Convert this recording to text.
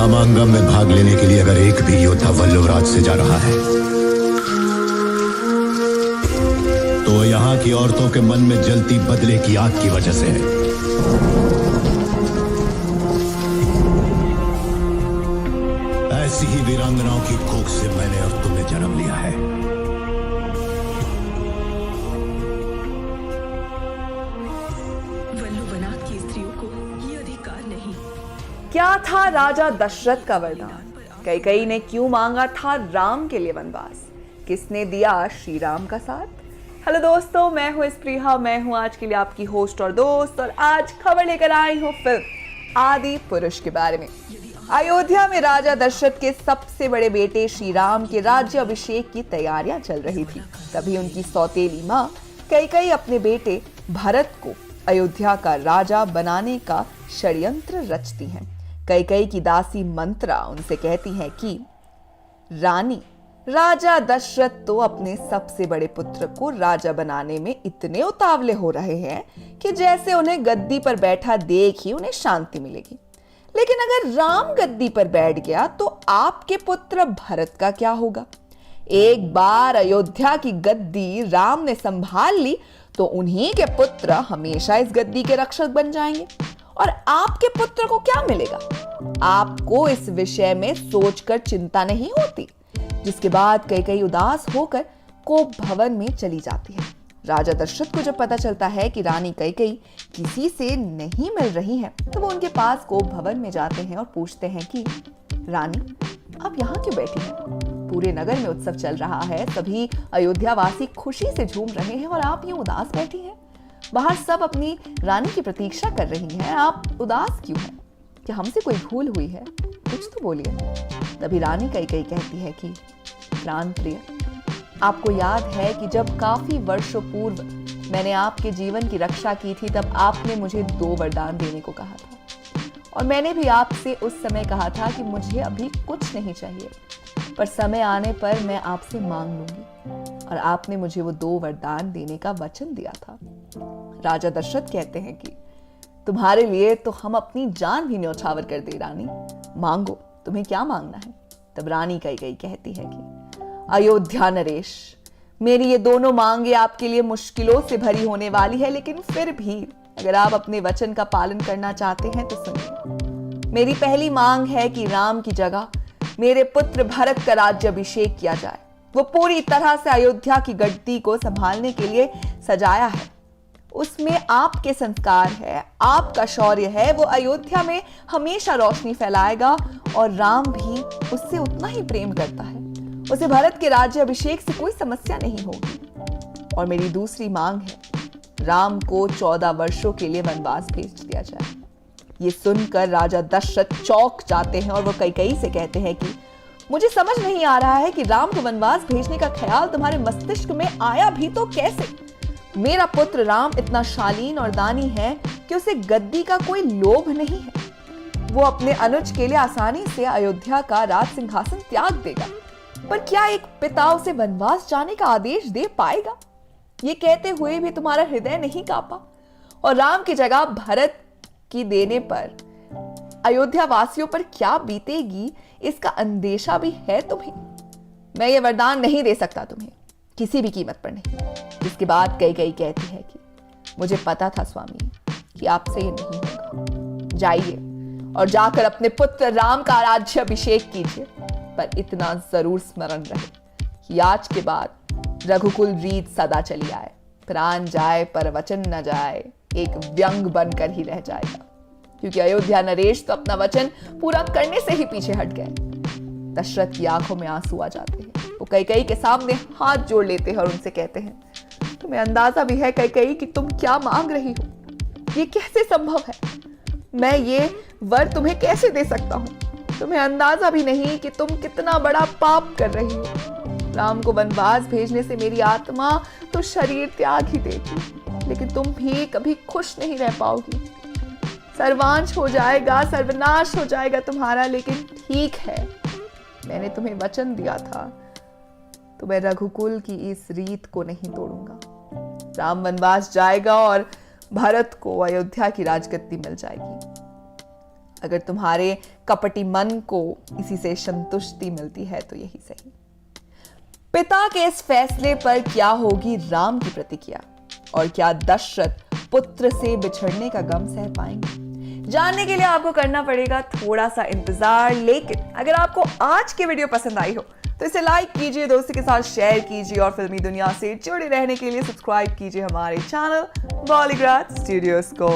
रामांगम में भाग लेने के लिए अगर एक भी योद्धा वल्लभराज से जा रहा है तो यहाँ की औरतों के मन में जलती बदले की आग की वजह से है। ऐसी ही वीरांगनाओं की कोख से मैंने और तुमने जन्म लिया है। वल्लभनाथ की स्त्रियों को ये अधिकार नहीं। क्या था राजा दशरथ का वरदान? कैकेयी ने क्यों मांगा था राम के लिए वनवास? किसने दिया श्री राम का साथ? हेलो दोस्तों, मैं हूं स्प्रिया, मैं हूं आज के लिए आपकी होस्ट और दोस्त, और आज खबर लेकर आई हूं फिल्म आदि पुरुष के बारे में। अयोध्या में राजा दशरथ के सबसे बड़े बेटे श्री राम के राज्य अभिषेक की तैयारियां चल रही थी। तभी उनकी सौतेली मां कैकेयी अपने बेटे भरत को अयोध्या का राजा बनाने का षड्यंत्र रचती हैं। कैकेयी की दासी मंत्रा उनसे कहती है कि रानी, राजा दशरथ तो अपने सबसे बड़े पुत्र को राजा बनाने में इतने उतावले हो रहे हैं कि जैसे उन्हें गद्दी पर बैठा देख ही उन्हें शांति मिलेगी। लेकिन अगर राम गद्दी पर बैठ गया तो आपके पुत्र भरत का क्या होगा? एक बार अयोध्या की गद्दी राम ने संभाल ली तो उन्हीं के पुत्र हमेशा इस गद्दी के रक्षक बन जाएंगे, और आपके पुत्र को क्या मिलेगा? आपको इस विषय में सोचकर चिंता नहीं होती। जिसके बाद कैकेयी उदास होकर कोप भवन में चली जाती है। राजा दशरथ को जब पता चलता है कि रानी कैकेयी किसी से नहीं मिल रही है तो वो उनके पास कोप भवन में जाते हैं और पूछते हैं कि रानी, आप यहाँ क्यों बैठी हैं? पूरे नगर में उत्सव चल रहा है, सभी अयोध्यावासी खुशी से झूम रहे हैं और आप यूं उदास बैठी हैं। बाहर सब अपनी रानी की प्रतीक्षा कर रही हैं, आप उदास क्यों हैं? क्या हमसे कोई भूल हुई है? कुछ तो बोलिए। तभी रानी कैकेयी कहती है कि प्राण प्रिय, आपको याद है कि जब काफी वर्षों पूर्व मैंने आपके जीवन की रक्षा की थी तब आपने मुझे 2 वरदान देने को कहा था, और मैंने भी आपसे उस समय कहा था कि मुझे अभी कुछ नहीं चाहिए, पर समय आने पर मैं आपसे मांग लूंगी, और आपने मुझे वो 2 वरदान देने का वचन दिया था। राजा दशरथ कहते हैं कि तुम्हारे लिए तो हम अपनी जान भी न्यौछावर कर दे रानी, मांगो, तुम्हें क्या मांगना है? तब रानी कैकेयी कहती है कि अयोध्या नरेश, मेरी ये दोनों मांगे आपके लिए मुश्किलों से भरी होने वाली है, लेकिन फिर भी अगर आप अपने वचन का पालन करना चाहते हैं तो सुनिए। मेरी पहली मांग है कि राम की जगह मेरे पुत्र भरत का राज्याभिषेक किया जाए। वो पूरी तरह से अयोध्या की गद्दी को संभालने के लिए सजाया है। उसमें आपके संस्कार है, आपका शौर्य है, वो अयोध्या में हमेशा रोशनी फैलाएगा, और राम भी उससे उतना ही प्रेम करता है। उसे भरत के राज्य अभिषेक से कोई समस्या नहीं होगी। और मेरी दूसरी मांग है, राम को 14 वर्षों के लिए वनवास भेज दिया जाए। ये सुनकर राजा दशरथ चौंक जाते हैं और वो कैकेयी से कहते हैं कि मुझे समझ नहीं आ रहा है कि राम को वनवास भेजने का ख्याल तुम्हारे मस्तिष्क में आया भी तो कैसे? मेरा पुत्र राम इतना शालीन और दानी है कि उसे गद्दी का कोई लोभ नहीं है। वो अपने अनुज के लिए आसानी से अयोध्या का राज सिंहासन त्याग देगा, पर क्या एक पिता उसे वनवास जाने का आदेश दे पाएगा? ये कहते हुए भी तुम्हारा हृदय नहीं कांपा? और राम की जगह भरत की देने पर अयोध्या वासियों पर क्या बीतेगी, इसका अंदेशा भी है तुम्हें? मैं ये वरदान नहीं दे सकता तुम्हें, किसी भी कीमत पर नहीं। इसके बाद कैकेयी कहती है कि मुझे पता था स्वामी कि आपसे ये नहीं होगा। जाइए और जाकर अपने पुत्र राम का राज्याभिषेक कीजिए, पर इतना जरूर स्मरण रहे कि आज के बाद रघुकुल रीत सदा चली आए। प्राण जाए पर वचन न जाए, एक व्यंग बनकर ही रह जाएगा, क्योंकि अयोध्या नरेश तो अपना वचन पूरा करने से ही पीछे हट गए। दशरथ की आंखों में आंसू आ जाते हैं। वो कैकेयी के सामने हाथ जोड़ लेते हैं और उनसे कहते हैं, तुम्हें अंदाजा भी है कैकेयी कि तुम क्या मांग रही हो? ये कैसे संभव है? मैं ये वर तुम्हें कैसे दे सकता हूँ? तुम्हें अंदाजा भी नहीं कि तुम कितना बड़ा पाप कर रही हो। राम को वनवास भेजने से मेरी आत्मा तो शरीर त्याग ही देगी, लेकिन तुम भी कभी खुश नहीं रह पाओगी। सर्वांश हो जाएगा, सर्वनाश हो जाएगा तुम्हारा, लेकिन ठीक है, मैंने तुम्हें वचन दिया था तो मैं रघुकुल की इस रीत को नहीं तोड़ूंगा। राम वनवास जाएगा और भरत को अयोध्या की राजगद्दी मिल जाएगी। अगर तुम्हारे कपटी मन को इसी से संतुष्टि मिलती है तो यही सही। पिता के इस फैसले पर क्या होगी राम की प्रतिक्रिया, और क्या दशरथ पुत्र से बिछड़ने का गम सह पाएंगे? जानने के लिए आपको करना पड़ेगा थोड़ा सा इंतजार। लेकिन अगर आपको आज की वीडियो पसंद आई हो तो इसे लाइक कीजिए, दोस्तों के साथ शेयर कीजिए और फिल्मी दुनिया से जुड़े रहने के लिए सब्सक्राइब कीजिए हमारे चैनल बॉलीग्राज स्टूडियोज को।